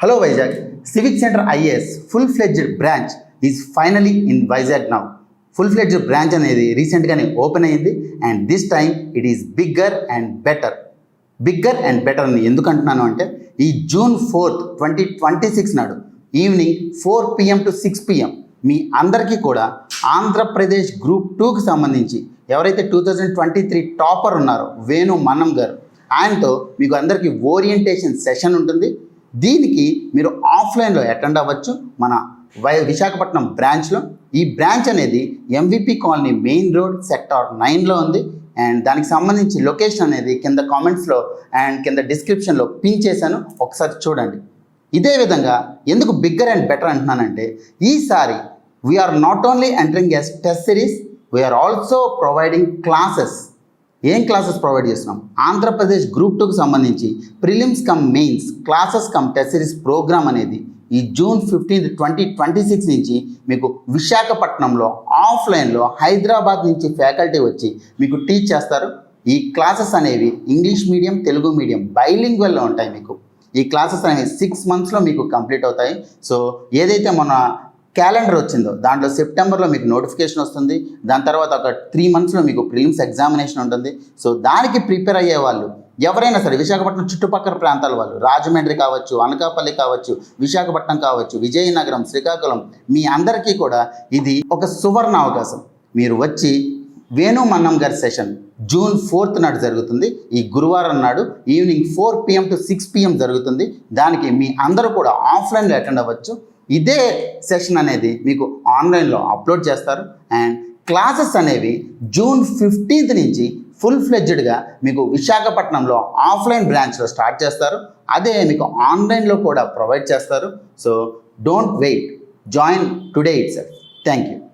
Hello Vizag, Civic Center IAS full-fledged branch is finally in Vizag now. Full-fledged branch అనేది రీసెంట్గానే open అయ్యింది and this time it is bigger and better అని ఎందుకు అంటున్నాను అంటే ఈ June 4th 2026 నాడు ఈవినింగ్ 4 PM to 6 PM మీ అందరికీ కూడా ఆంధ్రప్రదేశ్ గ్రూప్ 2కి సంబంధించి ఎవరైతే 2023 టాపర్ ఉన్నారో వేణు మన్నం గారు ఆయనతో మీకు అందరికీ ఓరియంటేషన్ సెషన్ ఉంటుంది. దీనికి మీరు ఆఫ్లైన్లో అటెండ్ అవ్వచ్చు మన విశాఖపట్నం బ్రాంచ్లో. ఈ బ్రాంచ్ అనేది MVP colony main road sector 9లో ఉంది అండ్ దానికి సంబంధించి లొకేషన్ అనేది కింద కామెంట్స్లో అండ్ కింద డిస్క్రిప్షన్లో పిన్ చేశాను, ఒకసారి చూడండి. ఇదే విధంగా ఎందుకు బిగ్గర్ అండ్ బెటర్ అంటున్నానంటే ఈసారి we are not only entering yes test series, we are also providing classes. ఏం క్లాసెస్ ప్రొవైడ్ చేస్తున్నాం? ఆంధ్రప్రదేశ్ గ్రూప్ 2కి సంబంధించి prelims come mains classes come test series programme అనేది ఈ June 15th 2026 నుంచి మీకు విశాఖపట్నంలో ఆఫ్లైన్లో హైదరాబాద్ నుంచి ఫ్యాకల్టీ వచ్చి మీకు టీచ్ చేస్తారు. ఈ క్లాసెస్ అనేవి ఇంగ్లీష్ మీడియం తెలుగు మీడియం బైలింగ్వల్లో ఉంటాయి. మీకు ఈ క్లాసెస్ అనేవి 6 monthsలో మీకు కంప్లీట్ అవుతాయి. సో ఏదైతే మన క్యాలెండర్ వచ్చిందో దాంట్లో సెప్టెంబర్లో మీకు నోటిఫికేషన్ వస్తుంది. దాని తర్వాత ఒక 3 monthsలో మీకు ప్రిలిమ్స్ ఎగ్జామినేషన్ ఉంటుంది. సో దానికి ప్రిపేర్ అయ్యే వాళ్ళు ఎవరైనా సరే విశాఖపట్నం చుట్టుపక్కల ప్రాంతాల వాళ్ళు, రాజమండ్రి కావచ్చు, అనకాపల్లి కావచ్చు, విశాఖపట్నం కావచ్చు, విజయనగరం, శ్రీకాకుళం, మీ అందరికీ కూడా ఇది ఒక సువర్ణ అవకాశం. మీరు వచ్చి వేణు మన్నం గారి సెషన్ June 4th నాడు జరుగుతుంది. ఈ గురువారం నాడు ఈవినింగ్ 4 PM to 6 PM జరుగుతుంది. దానికి మీ అందరూ కూడా ఆఫ్లైన్లో అటెండ్ అవ్వచ్చు. ఇదే సెషన్ అనేది మీకు ఆన్లైన్లో అప్లోడ్ చేస్తారు అండ్ క్లాసెస్ అనేవి June 15th నుంచి ఫుల్-ఫ్లెడ్జ్డ్గా మీకు విశాఖపట్నంలో ఆఫ్లైన్ బ్రాంచ్లో స్టార్ట్ చేస్తారు. అదే మీకు ఆన్లైన్లో కూడా ప్రొవైడ్ చేస్తారు. So don't wait, join today itself. Thank you.